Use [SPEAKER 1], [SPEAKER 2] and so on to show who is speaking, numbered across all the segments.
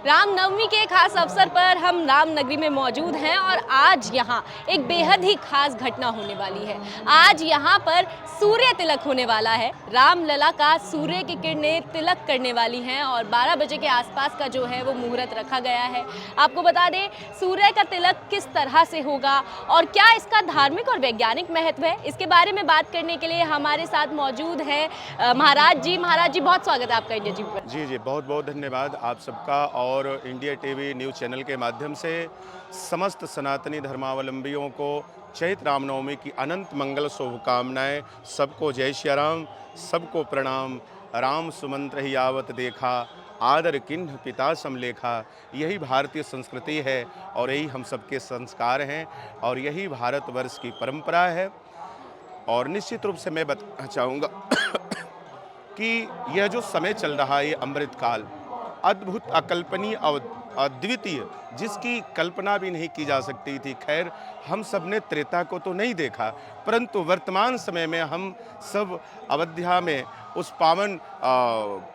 [SPEAKER 1] रामनवमी के खास अवसर पर हम राम नगरी में मौजूद हैं और आज यहाँ एक बेहद ही खास घटना होने वाली है। आज यहाँ पर सूर्य तिलक होने वाला है। रामलला का सूर्य की किरणें तिलक करने वाली हैं और 12 बजे के आसपास का जो है वो मुहूर्त रखा गया है। आपको बता दें सूर्य का तिलक किस तरह से होगा और क्या इसका धार्मिक और वैज्ञानिक महत्व है, इसके बारे में बात करने के लिए हमारे साथ मौजूद है महाराज जी। महाराज जी, बहुत स्वागत है आपका इंडिया टीवी पर।
[SPEAKER 2] जी बहुत बहुत धन्यवाद आप सबका और इंडिया टीवी न्यूज़ चैनल के माध्यम से समस्त सनातनी धर्मावलंबियों को चैत्र रामनवमी की अनंत मंगल शुभकामनाएं। सबको जय श्री राम, सबको प्रणाम। राम सुमंत्र ही आवत देखा, आदर किन्ह पिता समलेखा। यही भारतीय संस्कृति है और यही हम सबके संस्कार हैं और यही भारतवर्ष की परंपरा है। और निश्चित रूप से मैं बताना चाहूँगा कि यह जो समय चल रहा है, ये अमृत काल अद्भुत, अकल्पनीय, अद्वितीय, जिसकी कल्पना भी नहीं की जा सकती थी। खैर, हम सब ने त्रेता को तो नहीं देखा, परंतु वर्तमान समय में हम सब अयोध्या में उस पावन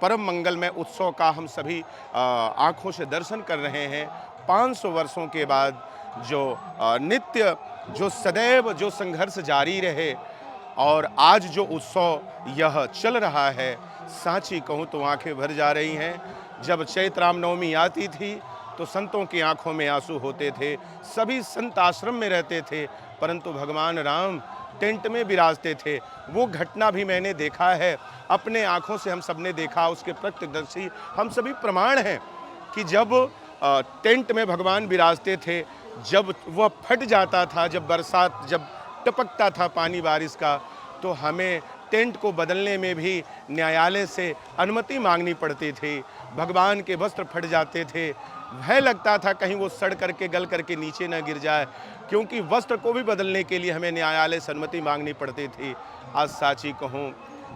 [SPEAKER 2] परम मंगलमय उत्सव का हम सभी आँखों से दर्शन कर रहे हैं। 500 वर्षों के बाद जो नित्य, जो सदैव जो संघर्ष जारी रहे और आज जो उत्सव यह चल रहा है, सांची कहूँ तो आंखें भर जा रही हैं। जब चैत्र रामनवमी आती थी तो संतों की आंखों में आंसू होते थे। सभी संत आश्रम में रहते थे, परंतु भगवान राम टेंट में विराजते थे। वो घटना भी मैंने देखा है, अपने आँखों से हम सब ने देखा। उसके प्रत्यक्षदर्शी हम सभी प्रमाण हैं कि जब टेंट में भगवान विराजते थे, जब वह फट जाता था, जब बरसात, जब टपकता था पानी बारिश का, तो हमें टेंट को बदलने में भी न्यायालय से अनुमति मांगनी पड़ती थी। भगवान के वस्त्र फट जाते थे, भय लगता था कहीं वो सड़ करके गल करके नीचे न गिर जाए, क्योंकि वस्त्र को भी बदलने के लिए हमें न्यायालय से अनुमति मांगनी पड़ती थी। आज साची कहूँ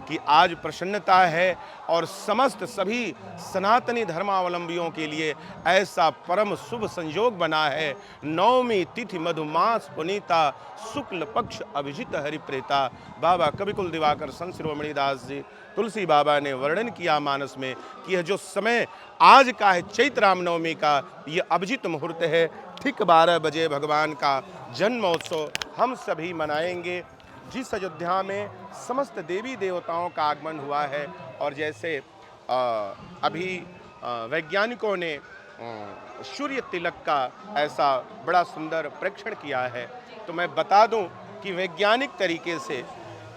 [SPEAKER 2] कि आज प्रसन्नता है और समस्त सभी सनातनी धर्मावलंबियों के लिए ऐसा परम शुभ संयोग बना है। नवमी तिथि मधुमास पुनीता, शुक्ल पक्ष अभिजित हरिप्रेता। बाबा कविकुल दिवाकर संत शिरोमणि दास जी तुलसी बाबा ने वर्णन किया मानस में कि यह जो समय आज का है, चैत्र रामनवमी का ये अभिजित मुहूर्त है। ठीक 12 बजे भगवान का जन्मोत्सव हम सभी मनाएंगे, जिस अयोध्या में समस्त देवी देवताओं का आगमन हुआ है। और जैसे अभी वैज्ञानिकों ने सूर्य तिलक का ऐसा बड़ा सुंदर प्रेक्षण किया है, तो मैं बता दूं कि वैज्ञानिक तरीके से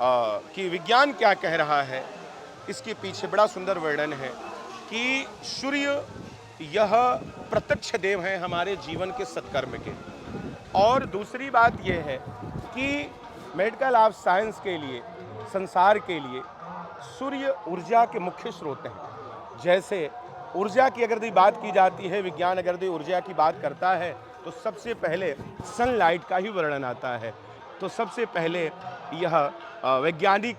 [SPEAKER 2] कि विज्ञान क्या कह रहा है, इसके पीछे बड़ा सुंदर वर्णन है कि सूर्य यह प्रत्यक्ष देव हैं हमारे जीवन के सत्कर्म के। और दूसरी बात यह है कि मेडिकल ऑफ साइंस के लिए, संसार के लिए सूर्य ऊर्जा के मुख्य स्रोत हैं। जैसे ऊर्जा की अगर बात की जाती है, विज्ञान अगर ऊर्जा की बात करता है, तो सबसे पहले सनलाइट का ही वर्णन आता है। तो सबसे पहले यह वैज्ञानिक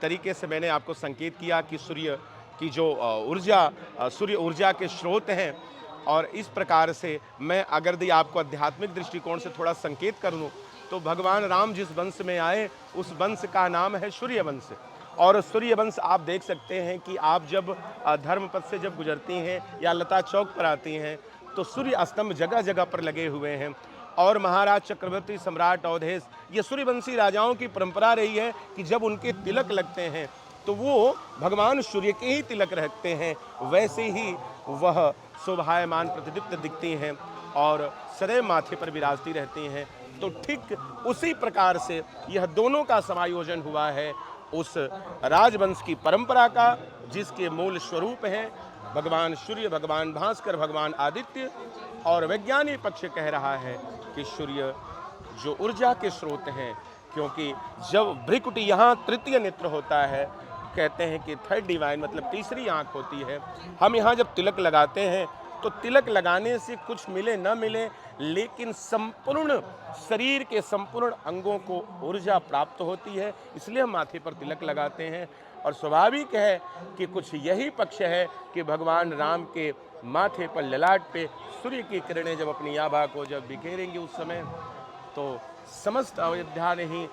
[SPEAKER 2] तरीके से मैंने आपको संकेत किया कि सूर्य की जो ऊर्जा, सूर्य ऊर्जा के स्रोत हैं। और इस प्रकार से मैं अगर आपको आध्यात्मिक दृष्टिकोण से थोड़ा संकेत कर लूँ, तो भगवान राम जिस वंश में आए उस वंश का नाम है सूर्य वंश। और सूर्य वंश आप देख सकते हैं कि आप जब धर्मपथ से जब गुजरती हैं या लता चौक पर आती हैं, तो सूर्य स्तंभ जगह जगह पर लगे हुए हैं। और महाराज चक्रवर्ती सम्राट अवधेश, ये सूर्यवंशी राजाओं की परंपरा रही है कि जब उनके तिलक लगते हैं तो वो भगवान सूर्य के ही तिलक रखते हैं। वैसे ही वह शोभायमान प्रतिदीप्त दिखती हैं और सदैव माथे पर विराजती रहती हैं। तो ठीक उसी प्रकार से यह दोनों का समायोजन हुआ है उस राजवंश की परंपरा का, जिसके मूल स्वरूप हैं भगवान सूर्य, भगवान भास्कर, भगवान आदित्य। और वैज्ञानिक पक्ष कह रहा है कि सूर्य जो ऊर्जा के स्रोत हैं, क्योंकि जब भ्रिकुटी यहाँ तृतीय नेत्र होता है, कहते हैं कि थर्ड डिवाइन मतलब तीसरी आँख होती है। हम यहाँ जब तिलक लगाते हैं तो तिलक लगाने से कुछ मिले न मिले, लेकिन संपूर्ण शरीर के संपूर्ण अंगों को ऊर्जा प्राप्त होती है, इसलिए हम माथे पर तिलक लगाते हैं। और स्वाभाविक है कि कुछ यही पक्ष है कि भगवान राम के माथे पर, ललाट पे सूर्य की किरणें जब अपनी आभा को जब बिखेरेंगी उस समय, तो समस्त अयोध्या नहीं,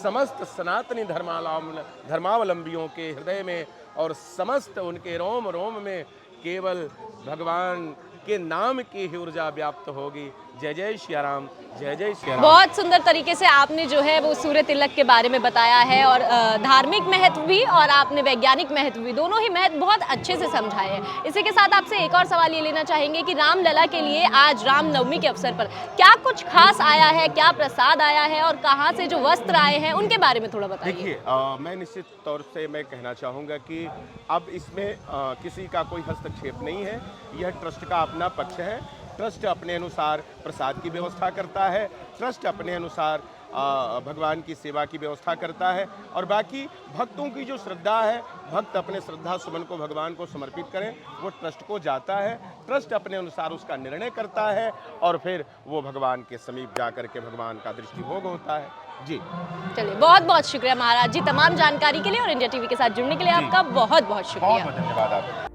[SPEAKER 2] समस्त सनातनी धर्मावलंबियों के हृदय में और समस्त उनके रोम रोम में केवल भगवान के नाम की ही ऊर्जा व्याप्त होगी। जय जय श्री राम, जय जय श्री राम।
[SPEAKER 1] बहुत सुंदर तरीके से आपने जो है वो सूर्य तिलक के बारे में बताया है और धार्मिक महत्व भी और आपने वैज्ञानिक महत्व भी, दोनों ही महत्व बहुत अच्छे से समझाए हैं। इसी के साथ आपसे एक और सवाल ये लेना चाहेंगे कि रामलला के लिए आज रामनवमी के अवसर पर क्या कुछ खास आया है, क्या प्रसाद आया है और कहाँ से जो वस्त्र आए हैं उनके बारे में थोड़ा बताइए।
[SPEAKER 2] देखिए, मैं निश्चित तौर से मैं कहना चाहूँगा कि अब इसमें किसी का कोई हस्तक्षेप नहीं है। यह ट्रस्ट का अपना पक्ष है। ट्रस्ट अपने अनुसार प्रसाद की व्यवस्था करता है, ट्रस्ट अपने अनुसार भगवान की सेवा की व्यवस्था करता है और बाकी भक्तों की जो श्रद्धा है, भक्त अपने श्रद्धा सुमन को भगवान को समर्पित करें, वो ट्रस्ट को जाता है। ट्रस्ट अपने अनुसार उसका निर्णय करता है और फिर वो भगवान के समीप जा कर के भगवान का दृष्टिभोग होता है। जी
[SPEAKER 1] चलिए, बहुत बहुत शुक्रिया महाराज जी तमाम जानकारी के लिए और इंडिया टीवी के साथ जुड़ने के लिए आपका बहुत बहुत शुक्रिया।
[SPEAKER 2] बहुत धन्यवाद आपका।